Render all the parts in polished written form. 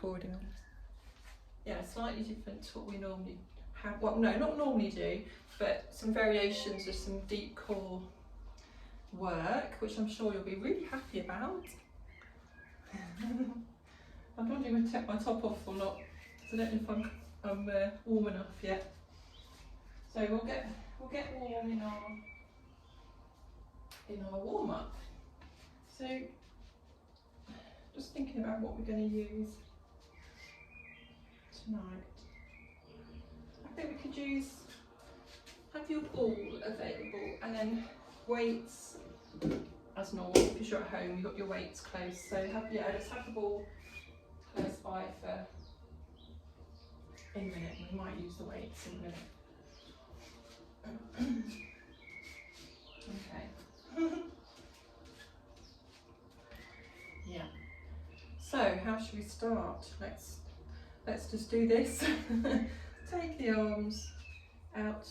recording on. Yeah, slightly different to what we normally have. Well, no, not normally do, but some variations of some deep core work, which I'm sure you'll be really happy about. I'm wondering if I take my top off or not, because I don't know if I'm warm enough yet. So we'll get warm in our warm up. So just thinking about what we're going to use tonight. I think we could have your ball available, and then weights as normal, because you're at home, you've got your weights close. So let's have the ball close by for in a minute. We might use the weights in a minute. Okay. Yeah. So how should we start? Let's just do this. Take the arms out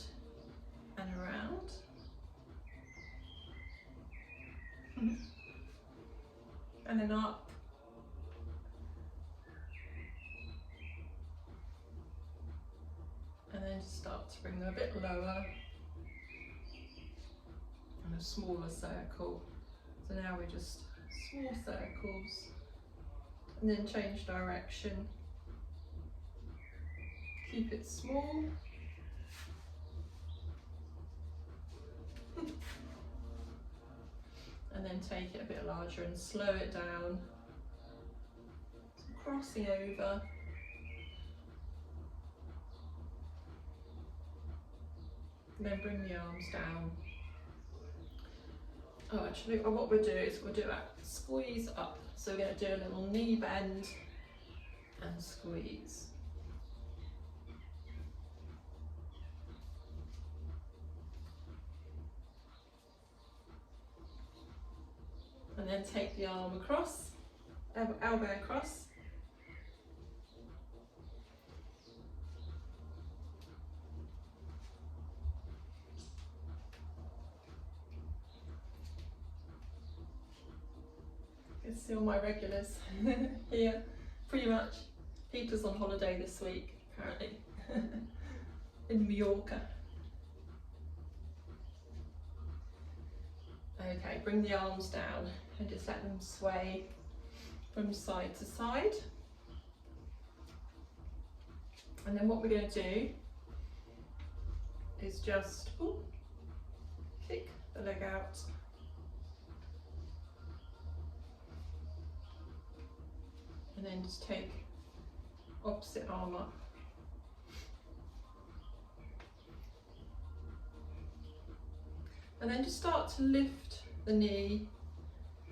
and around. And then up. And then just start to bring them a bit lower. And a smaller circle. So now we're just small circles. And then change direction. Keep it small. And then take it a bit larger and slow it down. So crossing over. And then bring the arms down. Oh, actually, what we'll do is we'll do a squeeze up. So we're going to do a little knee bend and squeeze. And then take the arm across, elbow across. You can see all my regulars here, pretty much. Peter's on holiday this week, apparently, in Mallorca. Okay, bring the arms down and just let them sway from side to side. And then what we're going to do is just kick the leg out. And then just take opposite arm up. And then just start to lift the knee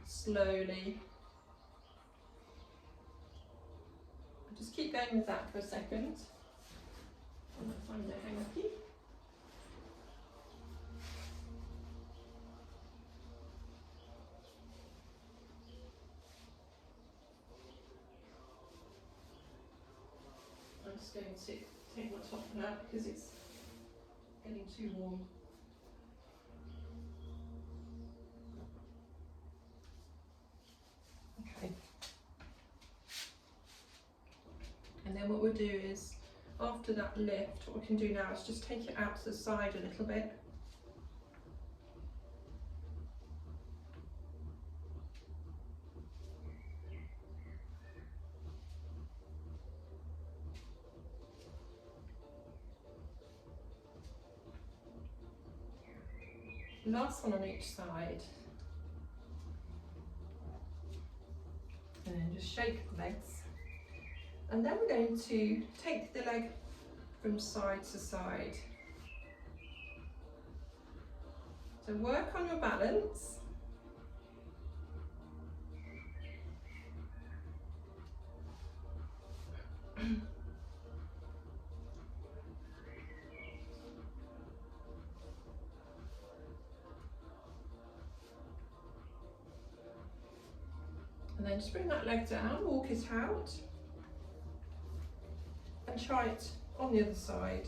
slowly. Just keep going with that for a second. I'm going to find a hanger key. I'm just going to take my top out because it's getting too warm. Okay. And then what we'll do is, after that lift, what we can do now is just take it out to the side a little bit. Last one on each side. And then just shake the legs. And then we're going to take the leg from side to side. So work on your balance. And then just bring that leg down, walk it out, and try it on the other side.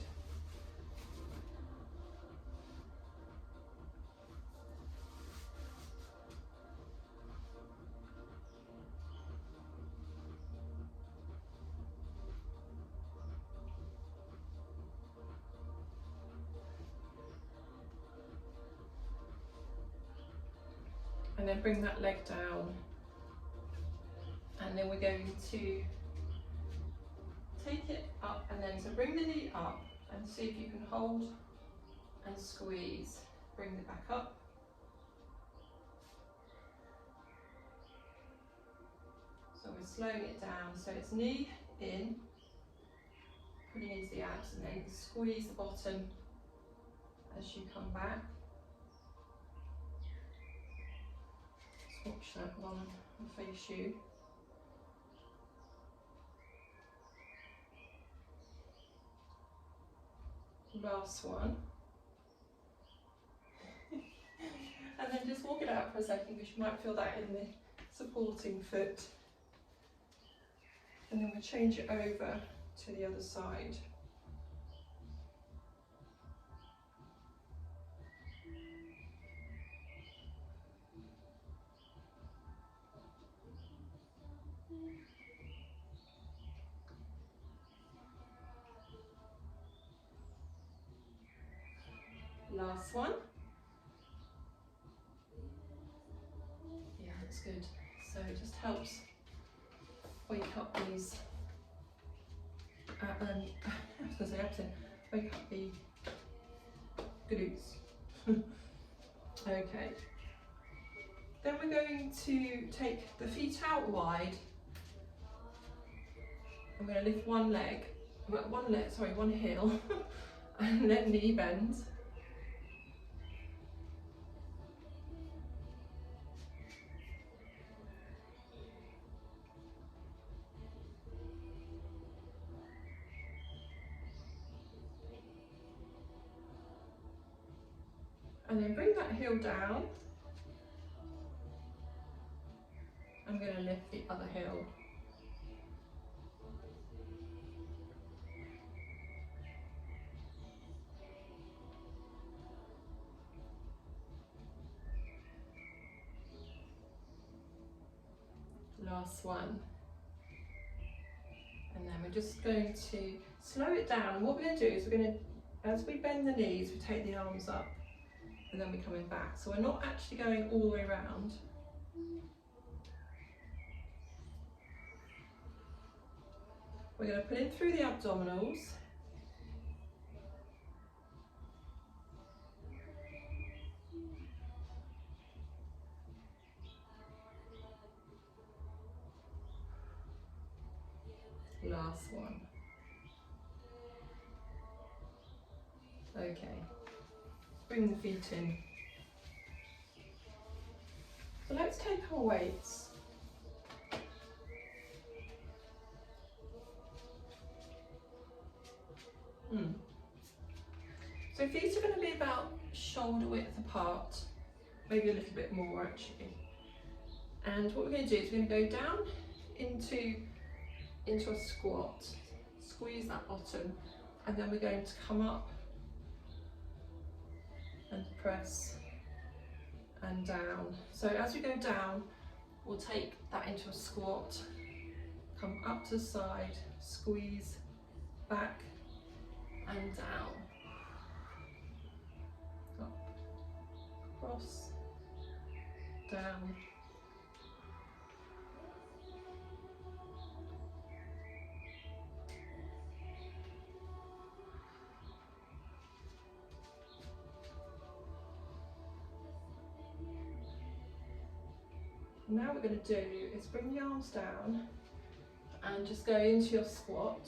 and then bring that leg down, and then we're going to take it up, and then so bring the knee up and see if you can hold and squeeze. Bring it back up. So we're slowing it down, so it's knee in, putting into the abs, and then squeeze the bottom as you come back. Swatch that one and face you. Last one. And then just walk it out for a second, because you might feel that in the supporting foot. And then we'll change it over to the other side. Last one. Yeah, that's good. So it just helps wake up these, I was going to say absent, wake up the glutes. Okay. Then we're going to take the feet out wide. I'm going to lift one heel, and then knee bend. And then bring that heel down. I'm going to lift the other heel. Last one. And then we're just going to slow it down. And what we're going to do is we're going to, as we bend the knees, we take the arms up, and then we're coming back. So we're not actually going all the way around. We're going to pull in through the abdominals. Last one. Okay. Bring the feet in. So let's take our weights. So feet are going to be about shoulder width apart, maybe a little bit more actually. And what we're going to do is we're going to go down into a squat, squeeze that bottom, and then we're going to come up and press and down. So as we go down, we'll take that into a squat, come up to the side, squeeze, back and down, up, cross, down, now what we're going to do is bring the arms down and just go into your squat.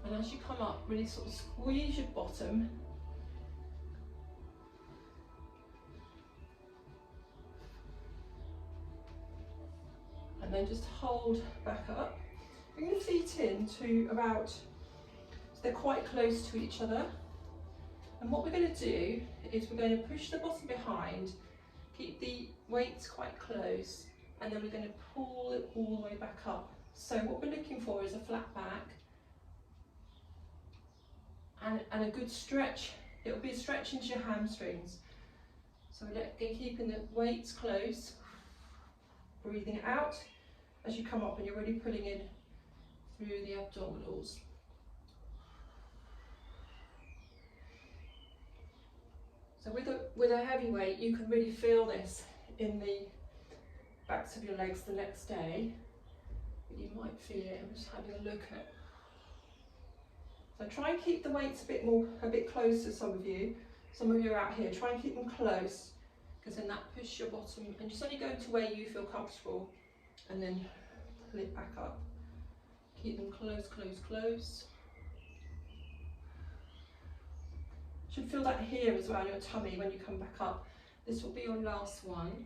And as you come up, really sort of squeeze your bottom. And then just hold back up. Bring the feet in to about, so they're quite close to each other. And what we're going to do is we're going to push the bottom behind, keep the weights quite close, and then we're going to pull it all the way back up. So what we're looking for is a flat back and a good stretch. It'll be a stretch into your hamstrings. So we're keeping the weights close, breathing out as you come up, and you're really pulling in through the abdominals. So with a heavy weight, you can really feel this in the backs of your legs the next day. But you might feel it. I'm just having a look at. So try and keep the weights a bit closer. Some of you are out here. Try and keep them close, because then that pushes your bottom, and just only go to where you feel comfortable, and then pull it back up. Keep them close, close, close. You should feel that here as well in your tummy when you come back up. This will be your last one.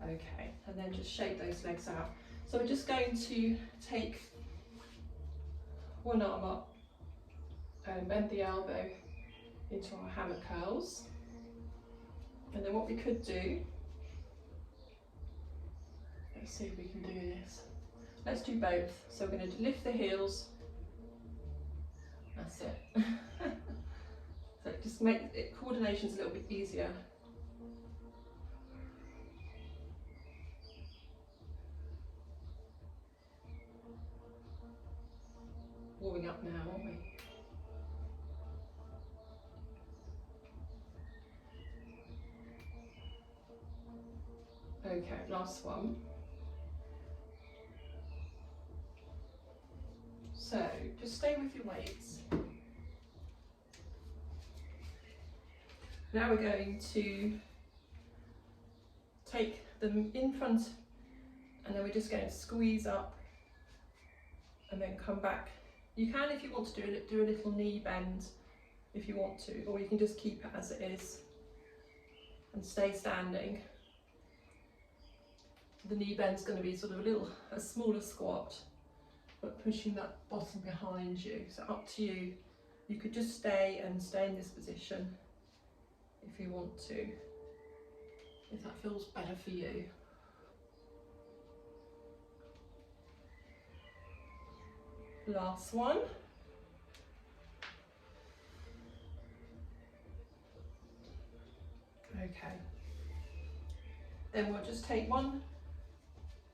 Okay, and then just shake those legs out. So we're just going to take one arm up and bend the elbow into our hammer curls. And then what we could do, let's see if we can do this. Let's do both. So we're going to lift the heels. That's it. So it just makes it, coordination's a little bit easier. Warming up now, aren't we? Okay, last one. So just stay with your weights. Now we're going to take them in front, and then we're just going to squeeze up and then come back. You can, if you want to, do a little knee bend if you want to, or you can just keep it as it is and stay standing. The knee bend's going to be sort of a smaller squat, but pushing that bottom behind you. So up to you. You could just stay in this position if you want to, if that feels better for you. Last one. Okay. Then we'll just take one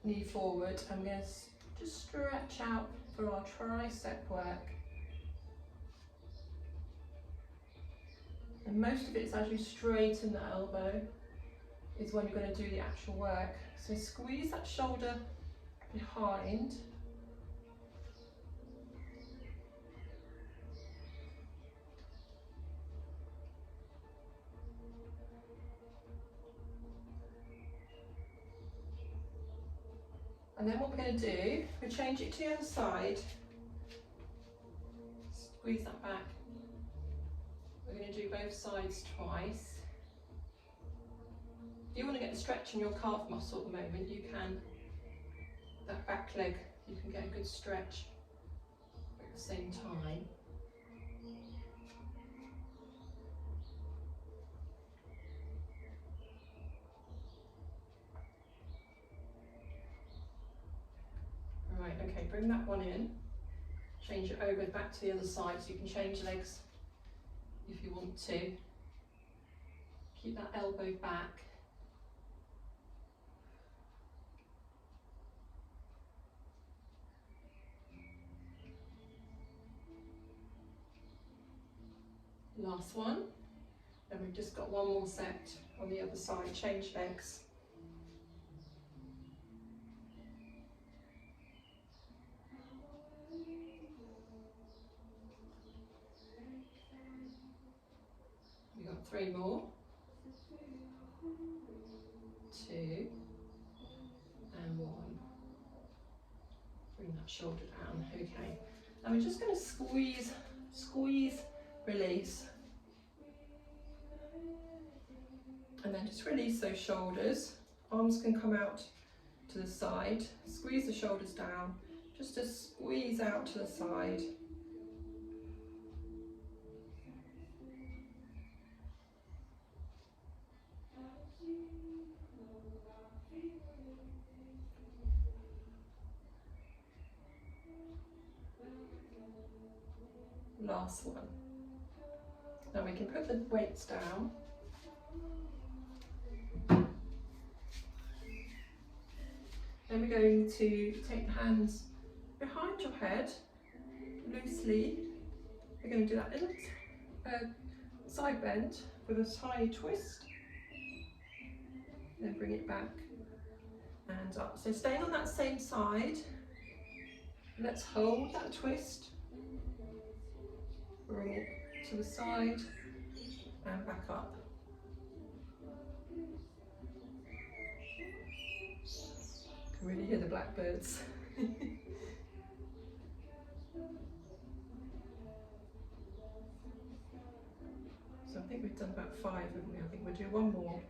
knee forward. I'm going to just stretch out for our tricep work. And most of it is as you straighten the elbow is when you're going to do the actual work. So squeeze that shoulder behind. And then what we're going to do, we'll change it to the other side. Squeeze that back. We're going to do both sides twice. If you want to get the stretch in your calf muscle at the moment, you can. That back leg, you can get a good stretch at the same time. Right, okay, bring that one in. Change it over back to the other side, so you can change legs if you want to. Keep that elbow back. Last one. And we've just got one more set on the other side. Change legs. We've got 3 more. 2 and 1. Bring that shoulder down. Okay. And we're just going to squeeze, release. And then just release those shoulders. Arms can come out to the side. Squeeze the shoulders down. Just to squeeze out to the side. Last one. Now we can put the weights down. Then we're going to take the hands behind your head, loosely. we're going to do that little side bend with a side twist, then bring it back and up. So staying on that same side, let's hold that twist, bring it to the side and back up. Can really hear the blackbirds. So I think we've done about 5, haven't we? I think we'll do one more.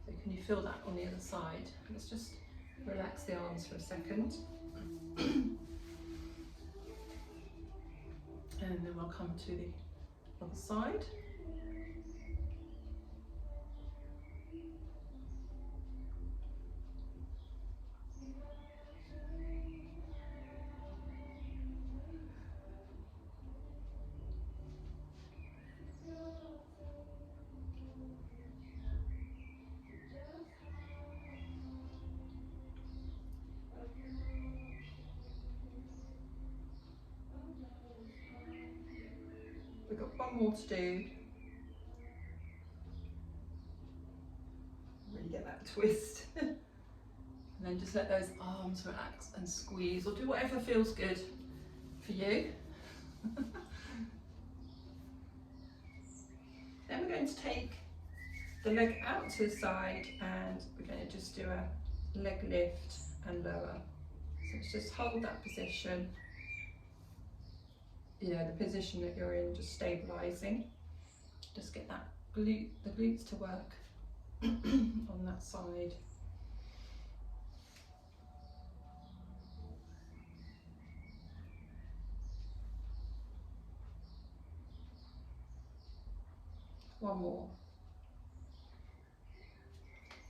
So can you feel that on the other side? Let's just relax the arms for a second. And then we'll come to the other side. We've got one more to do. Really get that twist. And then just let those arms relax and squeeze, or do whatever feels good for you. Then we're going to take the leg out to the side and we're going to just do a leg lift and lower. So let's just hold that position. You know, the position that you're in, just stabilising. Just get that the glutes to work on that side. One more.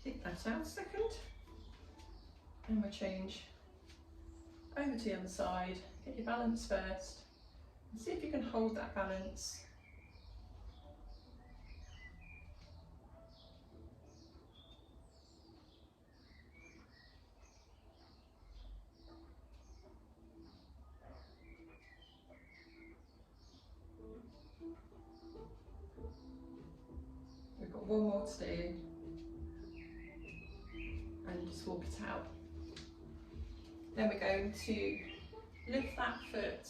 Keep that out a second. And we'll change over to the other side. Get your balance first. And see if you can hold that balance. We've got one more to do. And just walk it out. Then we're going to lift that foot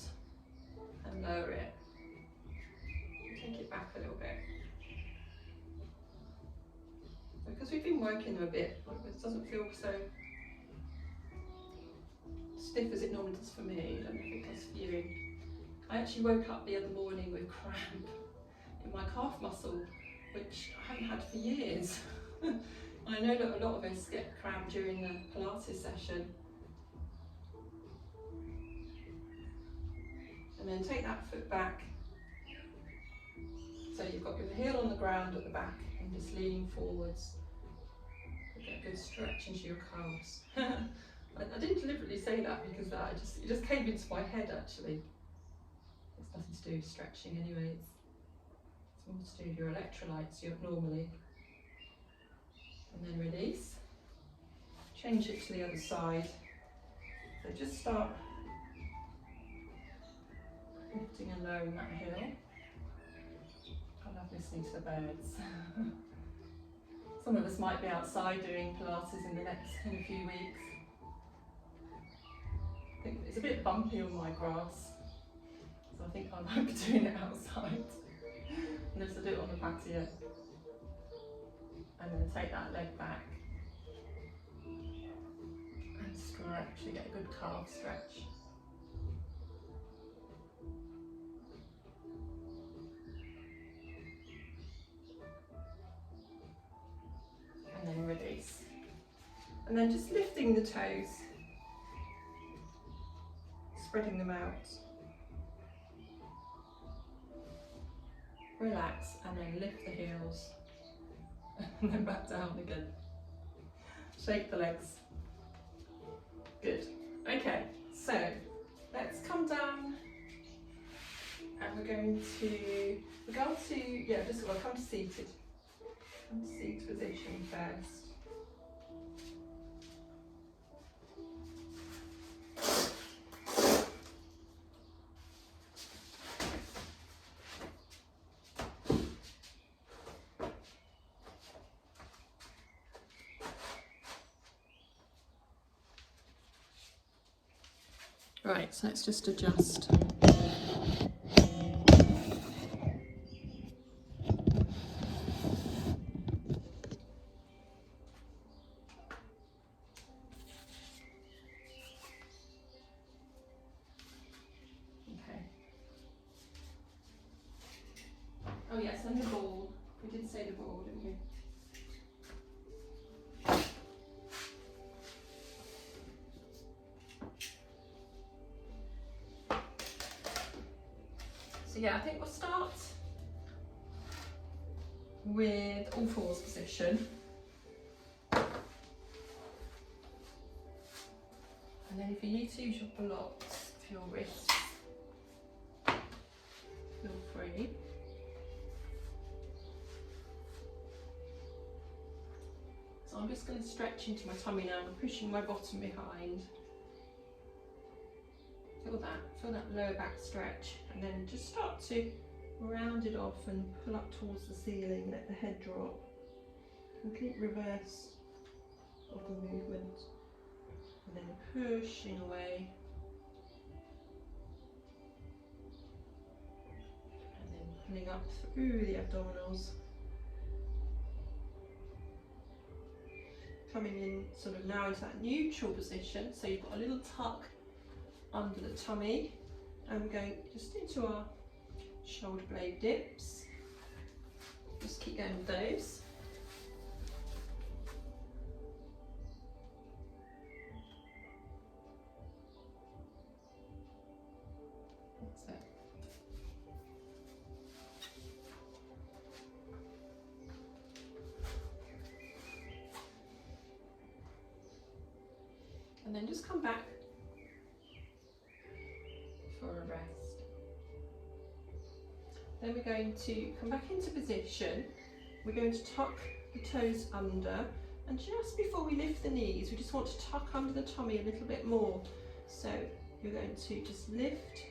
and lower it. Take it back a little bit. Because we've been working them a bit, it doesn't feel so stiff as it normally does for me. I don't know if it does for you. I actually woke up the other morning with cramp in my calf muscle, which I haven't had for years. I know that a lot of us get cramp during the Pilates session. And then take that foot back. So you've got your heel on the ground at the back and just leaning forwards. Get a good stretch into your calves. I didn't deliberately say that because it just came into my head actually. It's nothing to do with stretching anyway. It's more to do with your electrolytes normally. And then release. Change it to the other side. So just start lifting and lowering that heel. I love listening to the birds. Some of us might be outside doing Pilates in a few weeks. I think it's a bit bumpy on my grass, so I think I might be doing it outside. Unless I do it on the patio. And then take that leg back and stretch. You get a good calf stretch. And then release. And then just lifting the toes, spreading them out. Relax and then lift the heels and then back down again. Shake the legs. Good. Okay, so let's come down and we're going to come to seated. Come to seated position first. Right, so let's just adjust. Oh yes, and the ball. We did say the ball, didn't we? So yeah, I think we'll start with all fours position. And then if you need to use your blocks for your wrists, feel free. So I'm just going to stretch into my tummy now. I'm pushing my bottom behind. Feel that lower back stretch, and then just start to round it off and pull up towards the ceiling, let the head drop. Complete reverse of the movement, and then pushing away, and then pulling up through the abdominals. Coming in sort of now into that neutral position, so you've got a little tuck under the tummy, and we're going just into our shoulder blade dips. Just keep going with those. That's it. And then just come back for a rest. Then we're going to come back into position. We're going to tuck the toes under, and just before we lift the knees, we just want to tuck under the tummy a little bit more. So you're going to just lift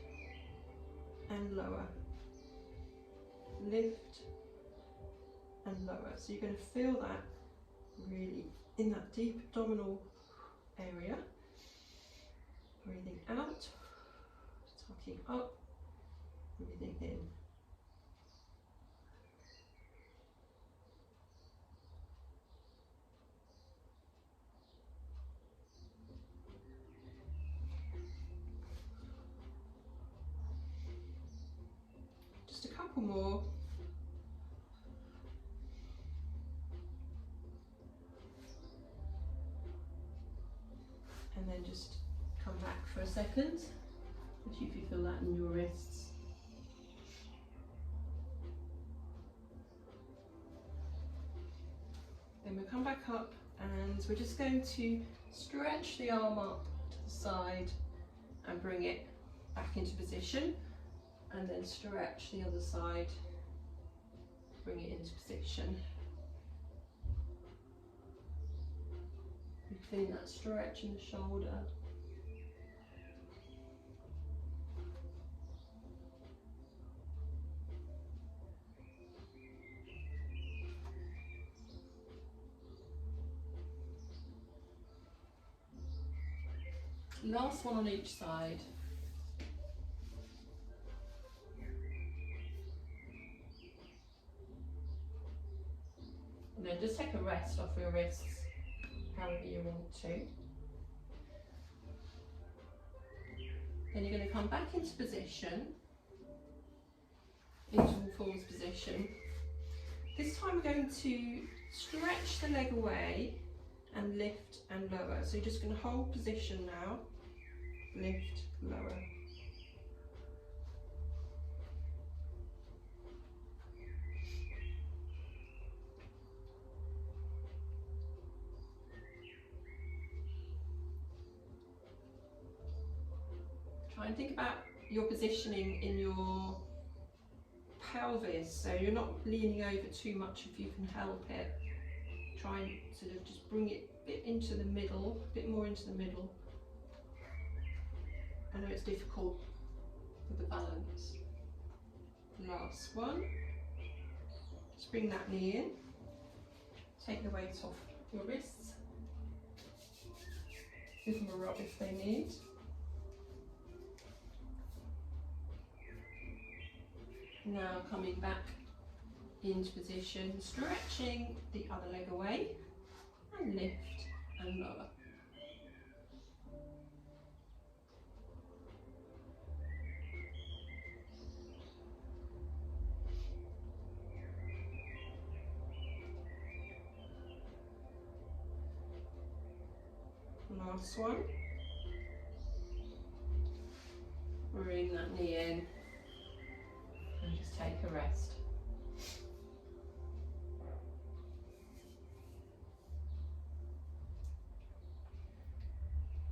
and lower, lift and lower. So you're going to feel that really in that deep abdominal area. Breathing out, tucking up, breathing in. Just a couple more. And then just come back for a second, see if you feel that in your wrists. Then we'll come back up, and we're just going to stretch the arm up to the side and bring it back into position, and then stretch the other side, bring it into position. You're feeling that stretch in the shoulder. Last one on each side. And then just take a rest off your wrists, however you want to. Then you're going to come back into position, into all fours position. This time we're going to stretch the leg away and lift and lower. So you're just going to hold position now, lift, lower. Try and think about your positioning in your pelvis, so you're not leaning over too much if you can help it. Try and sort of just bring it a bit into the middle, a bit more into the middle. I know it's difficult with the balance. Last one. Just bring that knee in. Take the weight off your wrists. Give them a rub if they need. Now coming back into position, stretching the other leg away, and lift and lower. Last one. Bring that knee in and just take a rest.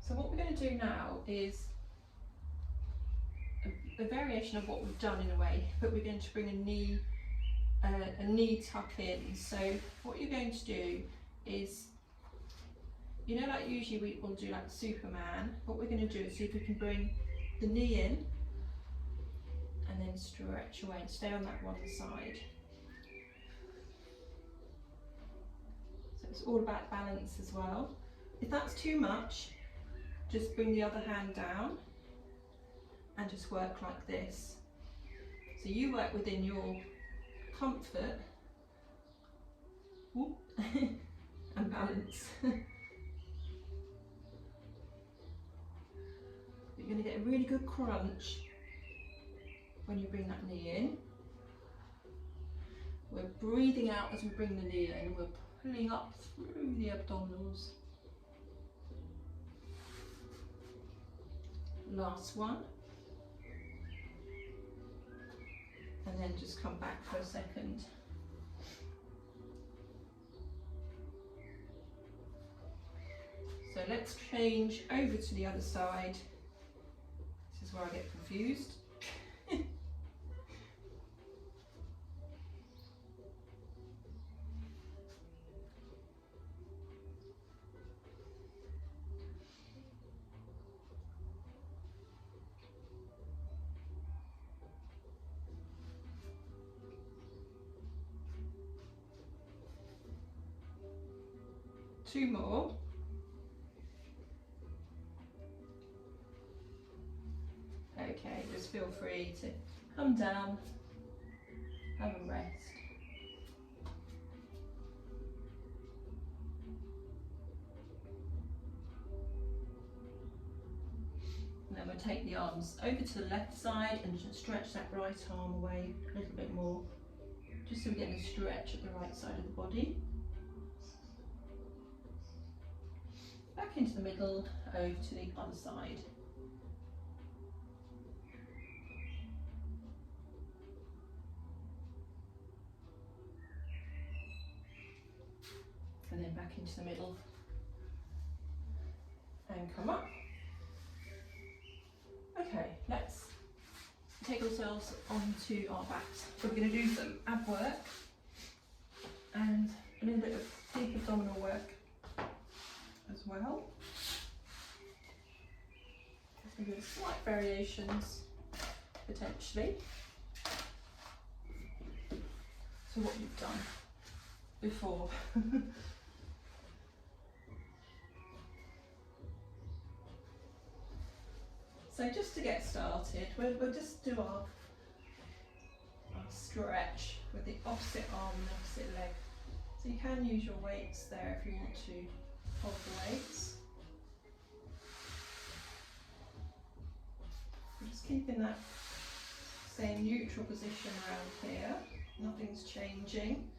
So what we're going to do now is a variation of what we've done in a way, but we're going to bring a knee tuck in. So what you're going to do is, you know, like usually we'll do like Superman. What we're going to do is see if we can bring the knee in and then stretch away and stay on that one side. So it's all about balance as well. If that's too much, just bring the other hand down and just work like this. So you work within your comfort and balance. You're going to get a really good crunch when you bring that knee in. We're breathing out as we bring the knee in. We're pulling up through the abdominals. Last one. And then just come back for a second. So let's change over to the other side. This is where I get confused. Two more. Okay, just feel free to come down, have a rest. And then we'll take the arms over to the left side and just stretch that right arm away a little bit more, just so we get a stretch at the right side of the body. Back into the middle, over to the other side. And then back into the middle. And come up. Okay, let's take ourselves onto our backs. So we're going to do some ab work and a little bit of deep abdominal work as well. There's going to be slight variations potentially to what you've done before. So just to get started, we'll just do our stretch with the opposite arm and opposite leg. So you can use your weights there if you want to hold the weights. Just keeping that same neutral position around here, nothing's changing.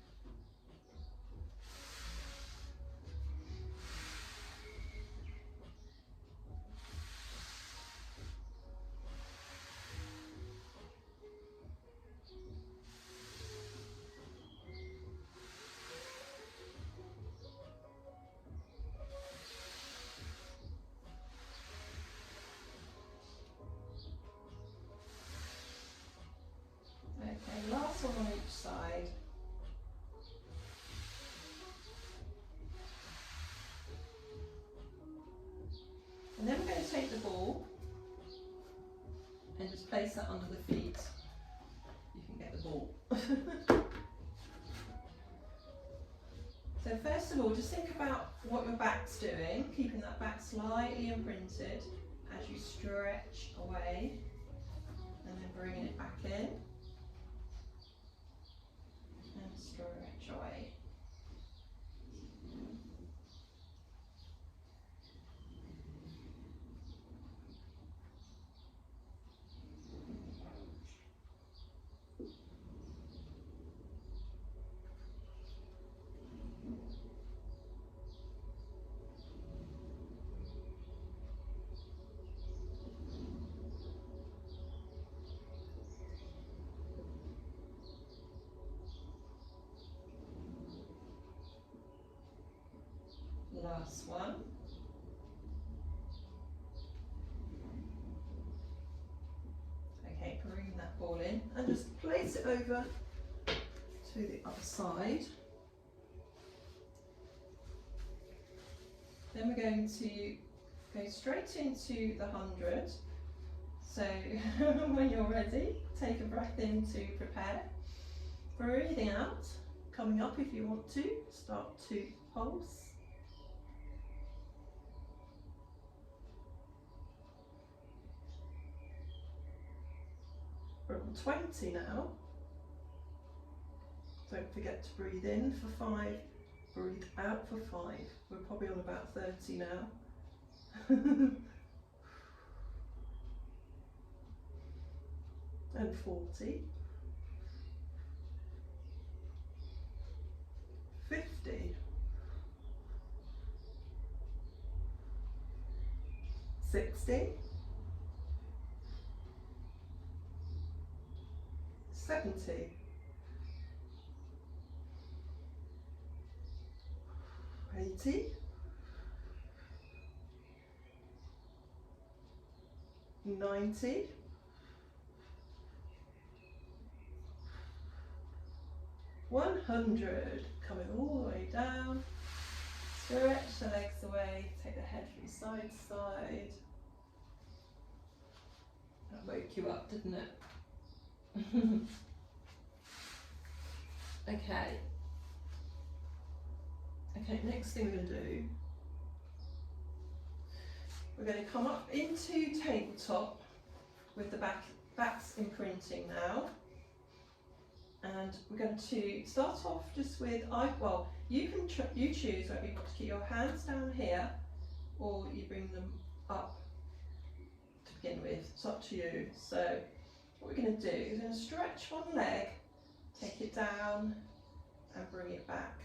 Okay, last one on each side. And then we're going to take the ball and just place that under the feet. You can get the ball. So first of all, just think about what your back's doing, keeping that back slightly imprinted as you stretch away and then bringing it back in. last one. Okay, bring that ball in and just place it over to the other side. Then we're going to go straight into the 100. So when you're ready, take a breath in to prepare. Breathing out, coming up if you want to, start to pulse. We're on 20 now. Don't forget to breathe in for 5, breathe out for 5. We're probably on about 30 now. And 40. 50. 60. 70. 80. 90. 100. Coming all the way down. Stretch the legs away. Take the head from side to side. That woke you up, didn't it? Okay. Okay, next thing we're going to do, we're going to come up into tabletop with the backs imprinting now. And we're going to start off just with, you choose whether you want to keep your hands down here or you bring them up to begin with. It's up to you. So what we're going to do is we're going to stretch one leg, take it down and bring it back.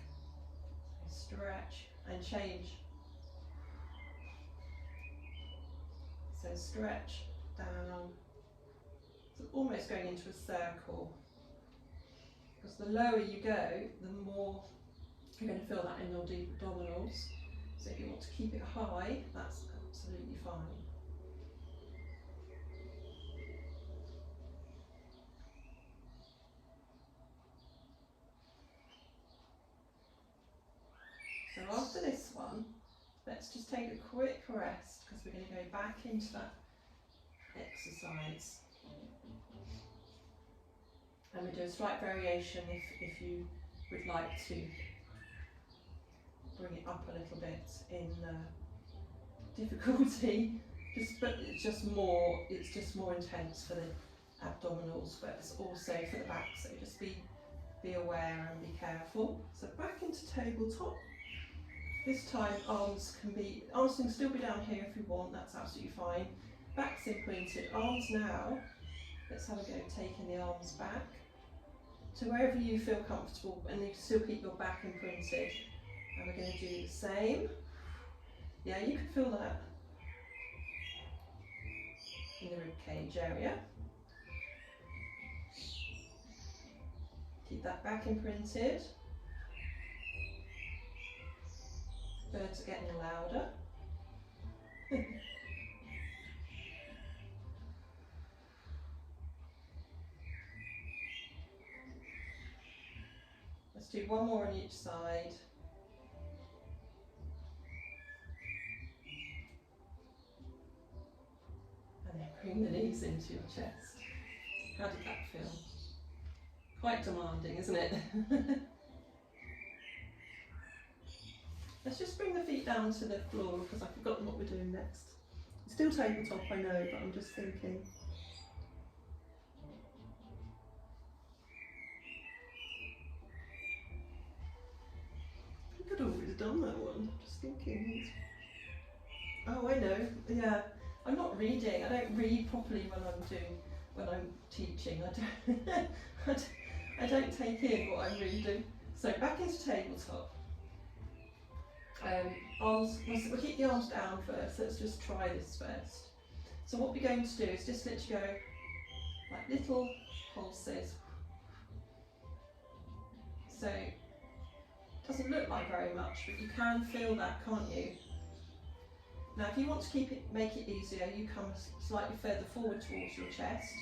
Stretch and change. So stretch down. So almost going into a circle. Because the lower you go, the more you're going to feel that in your deep abdominals. So if you want to keep it high, that's absolutely fine. So after this one, let's just take a quick rest because we're going to go back into that exercise. And we do a slight variation if you would like to bring it up a little bit in difficulty. But it's just more intense for the abdominals, but it's also for the back. So just be aware and be careful. So back into tabletop. This time arms can still be down here if you want. That's absolutely fine. Back's imprinted. Arms now. Let's have a go taking the arms back to wherever you feel comfortable, and you still keep your back imprinted. And we're going to do the same. Yeah, you can feel that in the rib cage area. Keep that back imprinted. Birds are getting louder. Let's do one more on each side. And then bring the knees into your chest. How did that feel? Quite demanding, isn't it? Let's just bring the feet down to the floor because I've forgotten what we're doing next. It's still tabletop, I know, but I'm just thinking. I think I'd already done that one. Just thinking. Oh, I know. Yeah, I'm not reading. I don't read properly when I'm teaching. I don't take in what I'm reading. So back into tabletop. Arms, we'll keep the arms down first. Let's just try this first. So what we're going to do is just let you go like little pulses. So Doesn't look like very much, but you can feel that, can't you? Now if you want to make it easier, you come slightly further forward towards your chest.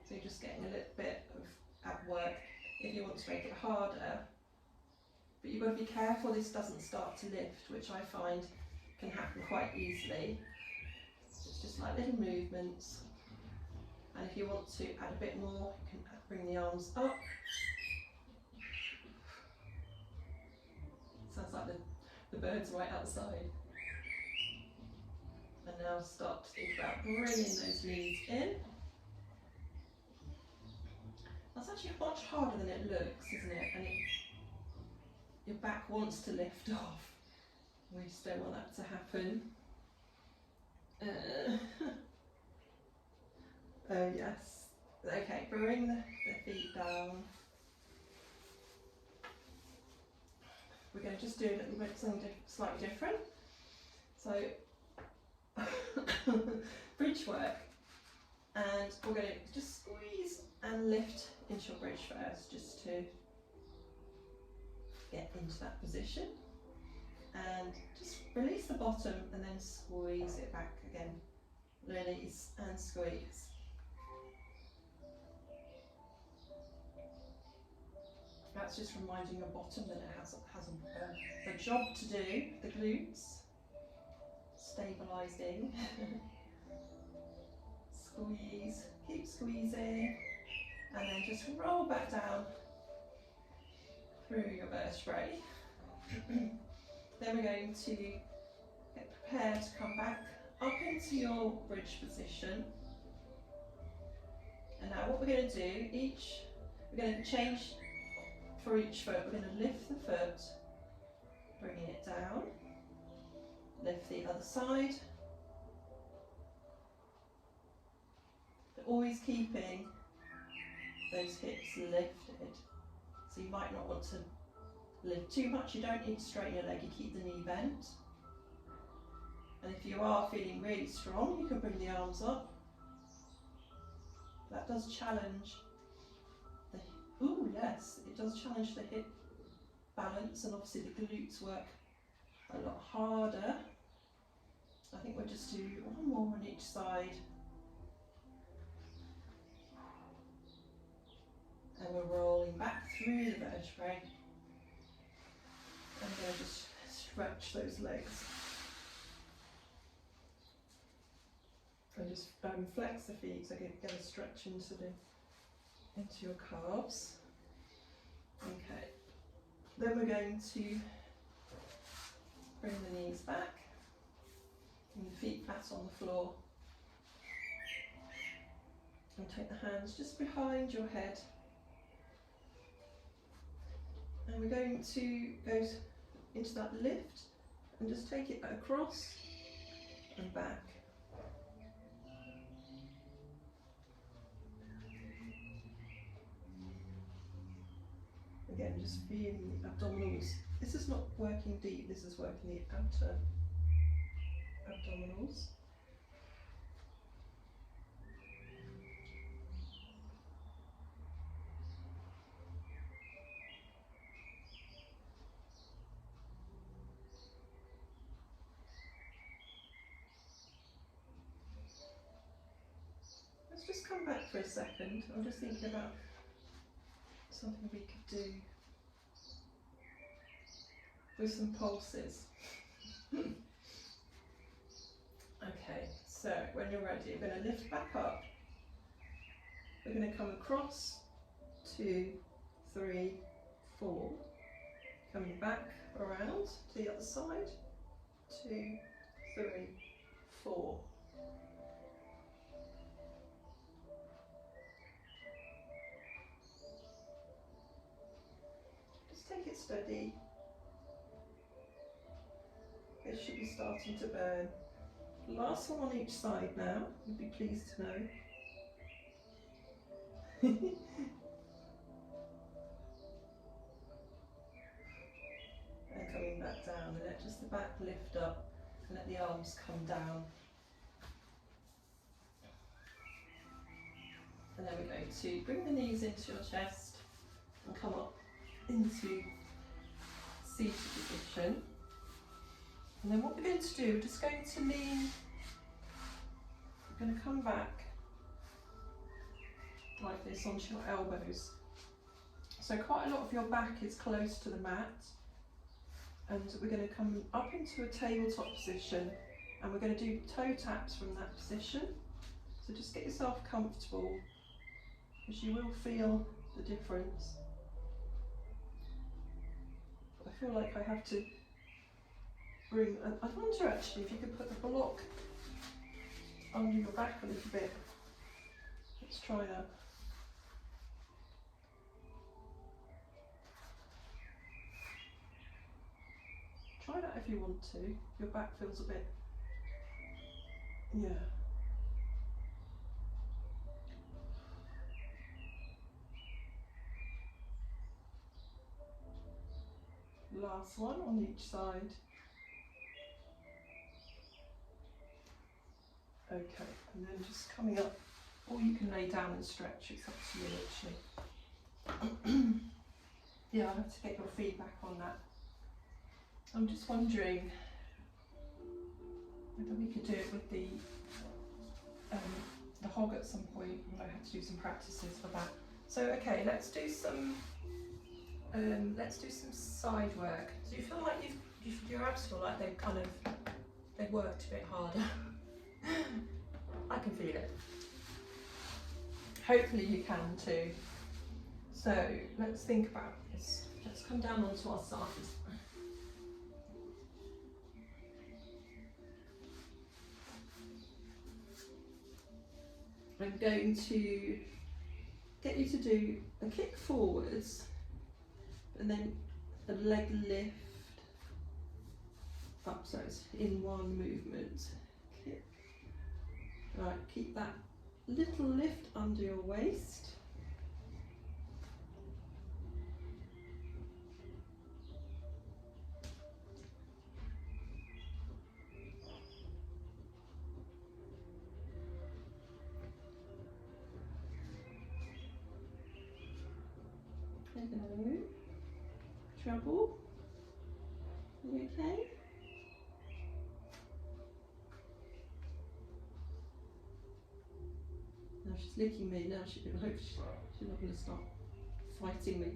So you're just getting a little bit of ab work. If you want to make it harder, but you've got to be careful this doesn't start to lift, which I find can happen quite easily. So it's just like little movements. And if you want to add a bit more, you can bring the arms up. Sounds like the bird's right outside. And now start to think about bringing those knees in. That's actually much harder than it looks, isn't it? And your back wants to lift off. We just don't want that to happen. Oh yes. Okay, bring the feet down. We're going to just do a little bit something slightly different. So, bridge work. And we're going to just squeeze and lift into your bridge first, just to get into that position. And just release the bottom and then squeeze it back again. Release and squeeze. That's just reminding your bottom that it has a job to do, the glutes, stabilising. Squeeze, keep squeezing, and then just roll back down through your vertebrae. Then we're going to get prepared to come back up into your bridge position. And now what we're going to do, we're going to change for each foot. We're going to lift the foot, bringing it down, lift the other side, but always keeping those hips lifted. So you might not want to lift too much, you don't need to straighten your leg, you keep the knee bent. And if you are feeling really strong, you can bring the arms up. That does challenge it does challenge the hip balance, and obviously the glutes work a lot harder. I think we'll just do one more on each side. And we're rolling back through the vertebrae. And then just stretch those legs. And just flex the feet so get a stretch into your calves. Okay. Then we're going to bring the knees back and the feet flat on the floor. And take the hands just behind your head. And we're going to go into that lift and just take it across and back. Again, just feeling the abdominals. This is not working deep, this is working the outer abdominals. Let's just come back for a second. I'm just thinking about something we could do with some pulses. Okay, so when you're ready, you're going to lift back up. We're going to come across, 2, 3, 4. Coming back around to the other side, 2, 3, 4. Take it steady. It should be starting to burn. Last one on each side now, you'd be pleased to know. And coming back down, and let just the back lift up and let the arms come down. And then we're going to bring the knees into your chest and come up into seated position. And then what we're going to do, we're just going to lean, we're going to come back like this onto your elbows. So quite a lot of your back is close to the mat, and we're going to come up into a tabletop position, and we're going to do toe taps from that position. So just get yourself comfortable, because you will feel the difference. I feel like I have to bring, I wonder actually if you could put the block under your back a little bit. Let's try that. Try that if you want to. Your back feels a bit, yeah. Last one on each side. Okay, and then just coming up, or you can lay down and stretch, it's up to you actually. Yeah, I'll have to get your feedback on that. I'm just wondering whether we could do it with the hog at some point. I have to do some practices for that. So okay, let's do some side work. Do you feel like your abs feel like they've worked a bit harder? I can feel it. Hopefully you can too. So let's think about this. Let's come down onto our sides. I'm going to get you to do a kick forwards and then a leg lift up, so it's in one movement. Kick. Right, keep that little lift under your waist. Hello. Trouble? You okay? Now she's licking me. Now I hope she's not going to start fighting me.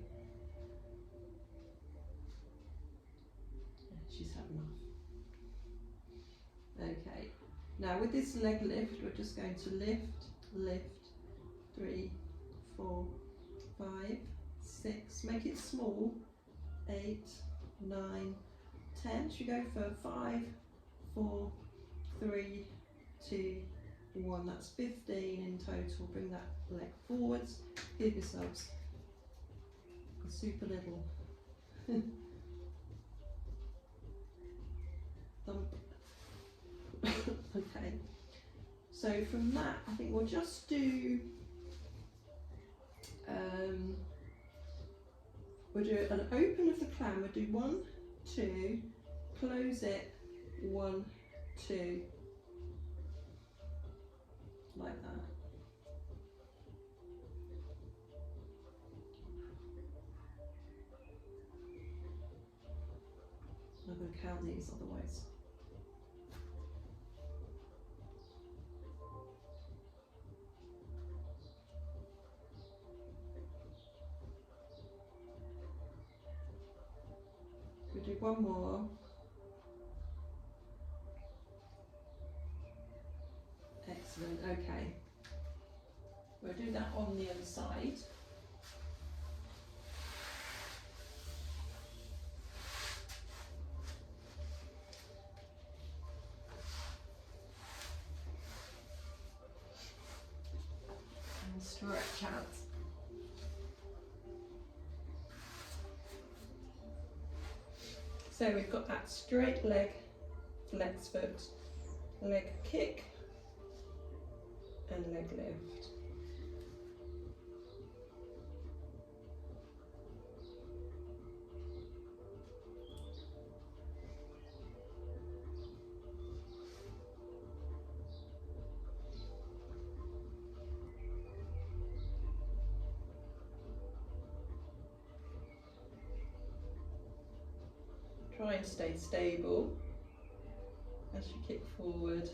Yeah, she's had enough. Okay. Now with this leg lift, we're just going to lift, 3, 4, 5, 6, make it small, 8, 9, 10. Should we go for 5, 4, 3, 2, 1. That's 15 in total. Bring that leg forwards. Give yourselves a super little thump. Okay. So from that, I think we'll just do we'll do an open of the clam. We'll do 1, 2, close it, 1, 2, like that. I'm going to count these otherwise. We'll do one more. Excellent, okay. We'll do that on the other side. And stretch out. So we've got that straight leg, flex foot, leg kick, and leg lift. try and stay stable as you kick forward.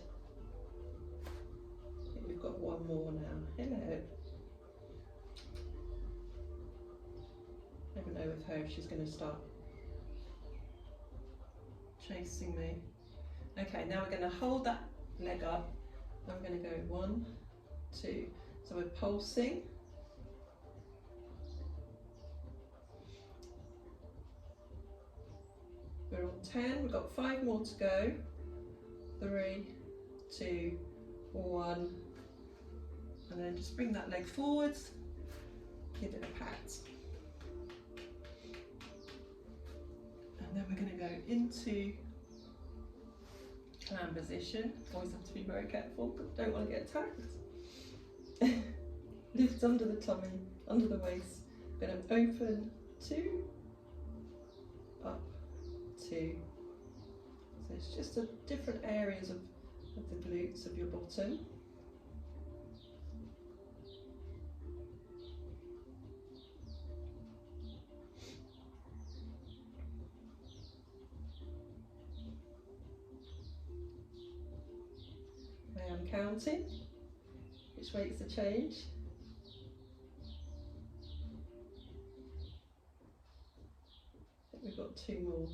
I think we've got one more now. Hello. Never know with her if she's going to start chasing me. Okay, now we're going to hold that leg up. Then we're going to go 1, 2. So we're pulsing. We're on 10. We've got 5 more to go. 3, 2, 1. And then just bring that leg forwards. Give it a pat. And then we're going to go into clam position. Always have to be very careful, don't want to get attacked. Lift under the tummy, under the waist. Going to open 2, up 2. So it's just the different areas of the glutes of your bottom. I am counting which weights to change. I think we've got 2 more.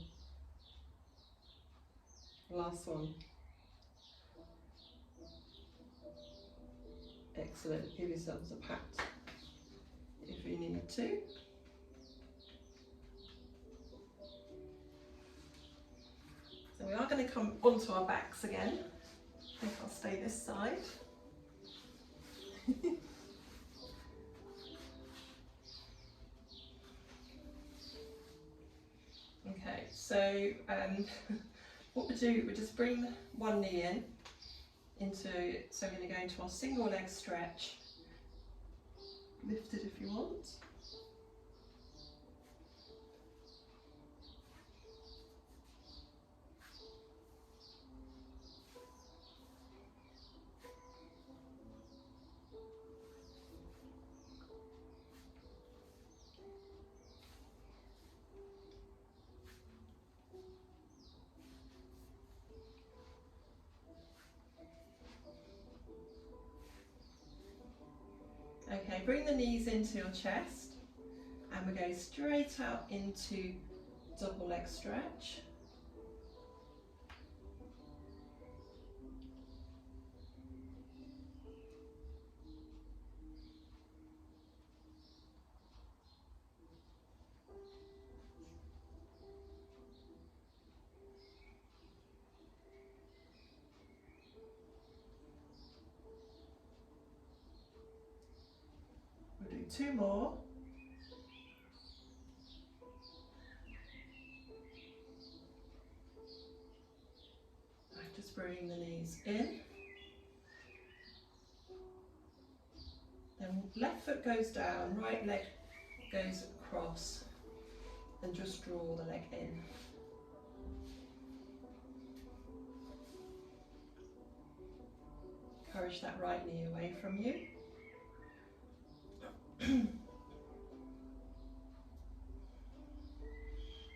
Last one. Excellent. Give yourselves a pat if you need to. So we are going to come onto our backs again. I think I'll stay this side. Okay, so what we do, we just bring one knee into, so we're going to go into our single leg stretch. Lift it if you want. Okay, bring the knees into your chest and we're going straight out into double leg stretch. We'll do 2 more. Just bring the knees in. Then left foot goes down, right leg goes across, and just draw the leg in. Encourage that right knee away from you.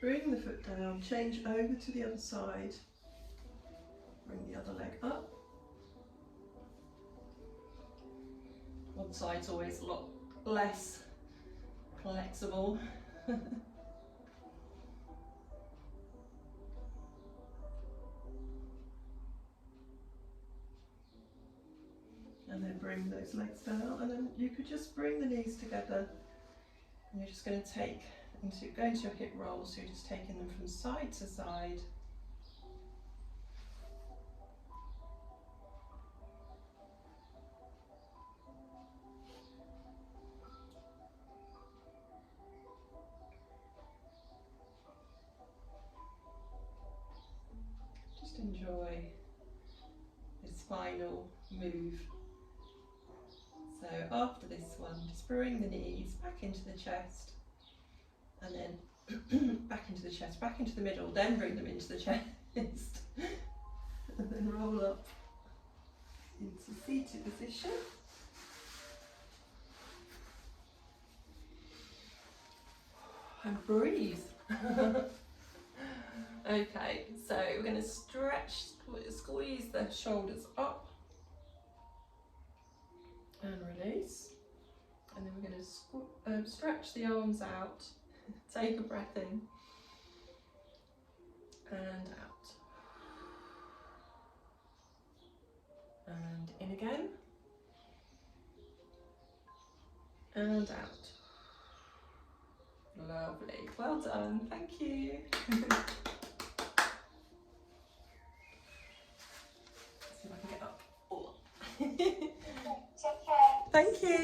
Bring the foot down, change over to the other side. Bring the other leg up. One side's always a lot less flexible. And then bring those legs down, and then you could just bring the knees together and you're just going to go into your hip rolls, so you're just taking them from side to side. Just enjoy this final move. So after this one, just bring the knees back into the chest, and then back into the chest, back into the middle, then bring them into the chest, and then roll up into seated position. And breathe. Okay, so we're going to stretch, squeeze the shoulders up and release. And then we're going to stretch the arms out, take a breath in and out. And in again. And out. Lovely, well done, thank you. See if I can get up. Oh. Thank you.